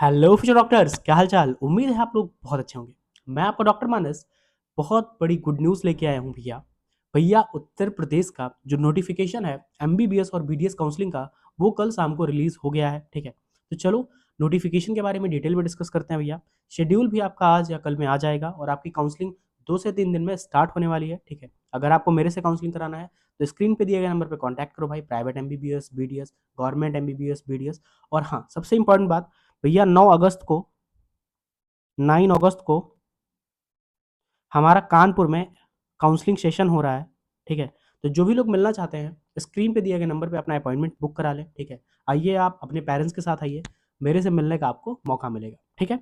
Hello future doctors, क्या हाल चाल। उम्मीद है आप लोग बहुत अच्छे होंगे। मैं आपका डॉक्टर मानस बहुत बड़ी गुड न्यूज़ लेके आया हूँ भैया। भैया उत्तर प्रदेश का जो नोटिफिकेशन है एमबीबीएस और बीडीएस काउंसलिंग का, वो कल शाम को रिलीज हो गया है। ठीक है, तो चलो नोटिफिकेशन के बारे में डिटेल में डिस्कस करते हैं भैया। शेड्यूल भी आपका आज या कल में आ जाएगा और आपकी काउंसलिंग 2 से 3 दिन में स्टार्ट होने वाली है। ठीक है, अगर आपको मेरे से काउंसलिंग कराना है तो स्क्रीन पे दिए गए नंबर पर कॉन्टैक्ट करो भाई। Private MBBS BDS, government MBBS BDS. और हाँ, सबसे इंपॉर्टेंट बात भैया, 9 अगस्त को हमारा कानपुर में काउंसलिंग सेशन हो रहा है। ठीक है, तो जो भी लोग मिलना चाहते हैं स्क्रीन पे दिए गए नंबर पे अपना अपॉइंटमेंट बुक करा लें। ठीक है, आइए, आप अपने पेरेंट्स के साथ आइए, मेरे से मिलने का आपको मौका मिलेगा। ठीक है,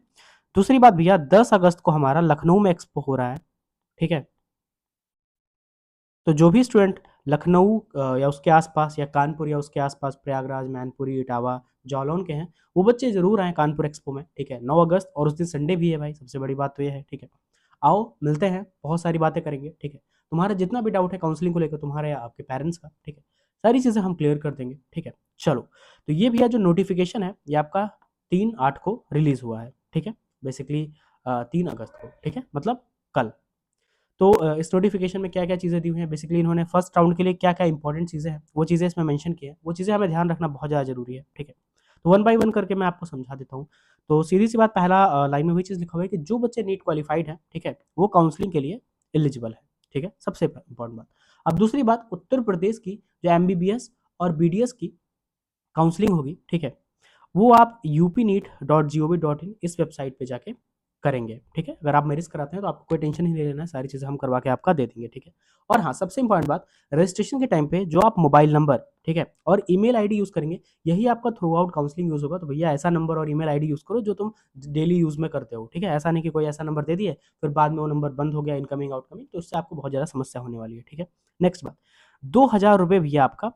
दूसरी बात भैया, 10 अगस्त को हमारा लखनऊ में एक्सपो हो रहा है। ठीक है, तो जो भी स्टूडेंट लखनऊ या उसके आसपास या कानपुर या उसके आसपास प्रयागराज, मैनपुरी, इटावा, जालौन के हैं, वो बच्चे जरूर आए कानपुर एक्सपो में। ठीक है, 9 अगस्त, और उस दिन संडे भी है भाई, सबसे बड़ी बात तो ये है। ठीक है, आओ मिलते हैं, बहुत सारी बातें करेंगे। ठीक है, तुम्हारा जितना भी डाउट है काउंसलिंग को लेकर, तुम्हारे या आपके पेरेंट्स का, ठीक है, सारी चीज़ें हम क्लियर कर देंगे। ठीक है, चलो, तो ये भैया जो नोटिफिकेशन है ये आपका 3/8 को रिलीज हुआ है। ठीक है, बेसिकली 3 अगस्त को। ठीक है, मतलब कल। तो इस नोटिफिकेशन में क्या क्या चीज़ें दी हुई हैं, बेसिकली इन्होंने फर्स्ट राउंड के लिए क्या क्या इंपॉर्टेंट चीज़ें हैं वो चीज़ें इसमें मेंशन की है। वो चीज़ें हमें ध्यान रखना बहुत ज़्यादा जरूरी है। ठीक है, तो वन बाय वन करके मैं आपको समझा देता हूँ। तो सीधी सी बात, पहला लाइन में वही चीज़ लिखा हुआ है कि जो बच्चे नीट क्वालिफाइड हैं, ठीक है, वो काउंसलिंग के लिए एलिजिबल है। ठीक है, सबसे इंपॉर्टेंट बात। अब दूसरी बात, उत्तर प्रदेश की जो एमबीबीएस और बीडीएस की काउंसलिंग होगी, ठीक है, वो आप upneet.gov.in इस वेबसाइट पे जाके करेंगे। ठीक है, अगर आप मेरिज कराते हैं तो आपको कोई टेंशन ही नहीं लेना है, सारी चीज़ें हम करवा के आपका दे देंगे। ठीक है, और हाँ, सबसे इंपॉर्टेंट बात, रजिस्ट्रेशन के टाइम पे जो आप मोबाइल नंबर, ठीक है, और ईमेल आईडी यूज़ करेंगे, यही आपका थ्रू आउट काउंसलिंग यूज़ होगा। तो भैया ऐसा नंबर और ईमेल आईडी यूज़ करो जो तुम डेली यूज़ में करते हो। ठीक है, ऐसा नहीं कि कोई ऐसा नंबर दे दिए फिर बाद में वो नंबर बंद हो गया, इनकमिंग आउटकमिंग, तो उससे आपको बहुत ज़्यादा समस्या होने वाली है। ठीक है, नेक्स्ट बात, 2,000 रुपये भैया आपका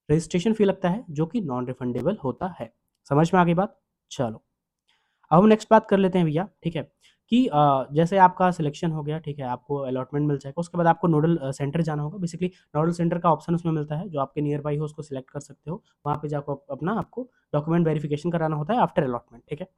रजिस्ट्रेशन फी लगता है, जो कि नॉन रिफंडेबल होता है। समझ में आ गई बात। चलो, अब हम नेक्स्ट बात कर लेते हैं भैया। ठीक है, कि जैसे आपका सिलेक्शन हो गया, ठीक है, आपको अलॉटमेंट मिल जाएगा, उसके बाद आपको नोडल सेंटर जाना होगा। बेसिकली नोडल सेंटर का ऑप्शन उसमें मिलता है, जो आपके नियर बाई हो उसको सिलेक्ट कर सकते हो। वहाँ पे जाकर अपना आपको डॉक्यूमेंट वेरिफिकेशन कराना होता है आफ्टर अलॉटमेंट। ठीक है,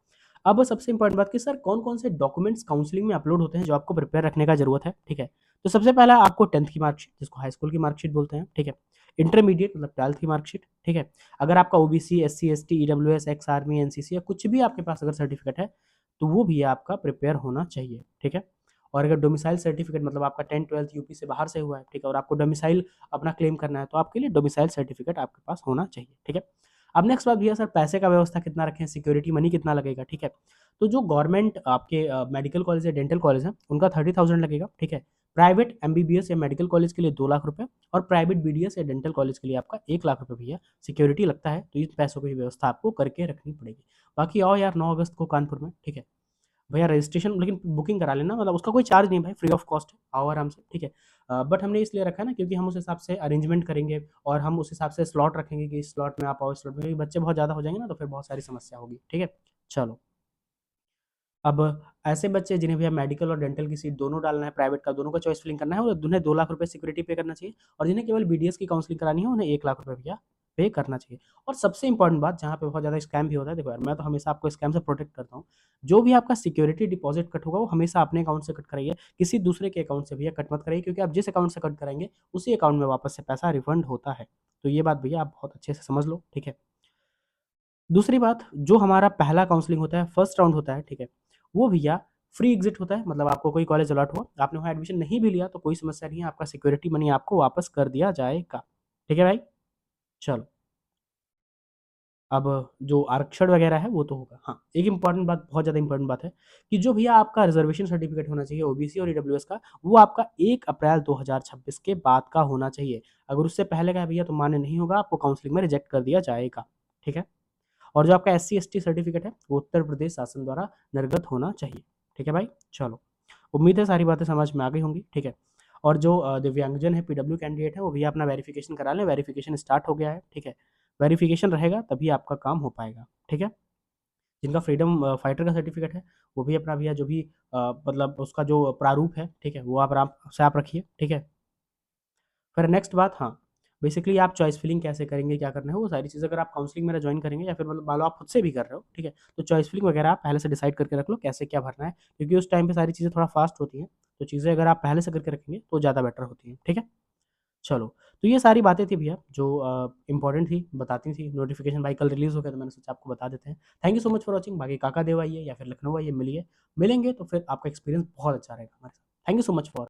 अब सबसे इंपॉर्टेंट बात कि सर कौन कौन से डॉक्यूमेंट्स काउंसलिंग में अपलोड होते हैं जो आपको प्रिपेयर रखने का जरूरत है। ठीक है, तो सबसे पहला आपको 10th की मार्कशीट, जिसको हाई स्कूल की मार्कशीट बोलते हैं। ठीक है, इंटरमीडिएट मतलब 12th की मार्कशीट। ठीक है, अगर आपका OBC, SC, ST, EWS, ex army, NCC या कुछ भी आपके पास अगर सर्टिफिकेट है तो वो भी आपका प्रिपेयर होना चाहिए। ठीक है, और अगर डोमिसाइल सर्टिफिकेट मतलब आपका 10th 12th यूपी से बाहर से हुआ है, ठीक है, और आपको डोमिसाइल अपना क्लेम करना है, तो आपके लिए डोमिसाइल सर्टिफिकेट आपके पास होना चाहिए। ठीक है, अब नेक्स्ट बात भैया, सर पैसे का व्यवस्था कितना रखें, सिक्योरिटी मनी कितना लगेगा। ठीक है, तो जो गवर्नमेंट आपके मेडिकल कॉलेज या डेंटल कॉलेज है उनका 30,000 लगेगा। ठीक है, प्राइवेट एमबीबीएस या मेडिकल कॉलेज के लिए 2 लाख रुपए, और प्राइवेट बीडीएस या डेंटल कॉलेज के लिए आपका 1 लाख रुपए भैया सिक्योरिटी लगता है। तो इन पैसों की व्यवस्था आपको करके रखनी पड़ेगी। बाकी आओ यार, 9 अगस्त को कानपुर में। ठीक है भैया, रजिस्ट्रेशन लेकिन बुकिंग करा लेना, मतलब उसका कोई चार्ज नहीं भाई, फ्री ऑफ कॉस्ट है, आओ आराम से। ठीक है, बट हमने इसलिए रखा है ना क्योंकि हम उस हिसाब से अरेंजमेंट करेंगे और हम उस हिसाब से स्लॉट रखेंगे कि इस स्लॉट में आप आओ, इस स्लॉट में, क्योंकि बच्चे बहुत ज़्यादा हो जाएंगे ना तो फिर बहुत सारी समस्या होगी। ठीक है, चलो, अब ऐसे बच्चे जिन्हें भैया मेडिकल और डेंटल की सीट दोनों डालना है, प्राइवेट का दोनों का चॉइस फिलिंग करना है, और उन्हें 2 लाख रुपए सिक्योरिटी पे करना चाहिए। और जिन्हें केवल बीडीएस की काउंसलिंग करानी है उन्हें 1 लाख रुपए भैया पे करना चाहिए। और सबसे इंपॉर्टेंट बात, जहाँ पे बहुत ज़्यादा स्कैम भी होता है, देखो यार, मैं तो हमेशा आपको स्कैम से प्रोटेक्ट करता हूँ। जो भी आपका सिक्योरिटी डिपॉजिट कट होगा वो हमेशा अपने अकाउंट से कट कराइए, किसी दूसरे के अकाउंट से भैया कट मत कराइए, क्योंकि आप जिस अकाउंट से कट कराएंगे उसी अकाउंट में वापस से पैसा रिफंड होता है। तो ये बात भैया आप बहुत अच्छे से समझ लो। ठीक है, दूसरी बात, जो हमारा पहला काउंसलिंग होता है, फर्स्ट राउंड होता है, ठीक है, वो भैया फ्री एग्जिट होता है। मतलब आपको कोई कॉलेज अलॉट हुआ, आपने वहाँ एडमिशन नहीं भी लिया तो कोई समस्या नहीं है, आपका सिक्योरिटी मनी आपको वापस कर दिया जाएगा। ठीक है भाई, चलो, अब जो आरक्षण वगैरह है वो तो होगा। हाँ, एक इंपॉर्टेंट बात, बहुत ज़्यादा इंपॉर्टेंट बात है कि जो भैया आपका रिजर्वेशन सर्टिफिकेट होना चाहिए ओबीसी और ईडब्ल्यूएस का, वो आपका 1 अप्रैल 2026 के बाद का होना चाहिए। अगर उससे पहले का है भैया तो मान्य नहीं होगा, आपको काउंसलिंग में रिजेक्ट कर दिया जाएगा। ठीक है, और जो आपका एससी एसटी सर्टिफिकेट है वो उत्तर प्रदेश शासन द्वारा निर्गत होना चाहिए। ठीक है भाई, चलो, उम्मीद है सारी बातें समझ में आ गई होंगी। ठीक है, और जो दिव्यांगजन है, पीडब्ल्यू कैंडिडेट है, वो भी अपना वेरिफिकेशन करा लें। वेरिफिकेशन स्टार्ट हो गया है। ठीक है, वेरिफिकेशन रहेगा तभी आपका काम हो पाएगा। ठीक है, जिनका फ्रीडम फाइटर का सर्टिफिकेट है वो भी अपना भैया जो भी मतलब उसका जो प्रारूप है, ठीक है, वो आप आराम से आप रखिए। ठीक है, फिर नेक्स्ट बात, हाँ बेसिकली आप चॉइस फिलिंग कैसे करेंगे, क्या करना है, वो सारी चीज़ें अगर आप काउंसलिंग मेरा जॉइन करेंगे या फिर मतलब मान लो आप खुद से भी कर रहे हो, ठीक है, तो चॉइस फिलिंग वगैरह आप पहले से डिसाइड करके रख लो कैसे क्या भरना है, क्योंकि उस टाइम पे सारी चीज़ें थोड़ा फास्ट होती हैं, तो चीज़ें अगर आप पहले से करके रखेंगे तो ज़्यादा बेटर होती हैं, ठीक है। चलो, तो ये सारी बातें थी भैया जो इम्पोर्टेंट थी, बताती थी। नोटिफिकेशन भाई कल रिलीज़ हो गया तो मैंने सोचा आपको बता देते हैं। Thank you so much for watching. बाकी काका देव आइए या फिर लखनऊ आइए, मिलिए, मिलेंगे तो फिर आपका एक्सपीरियंस बहुत अच्छा रहेगा हमारे साथ। Thank you so much for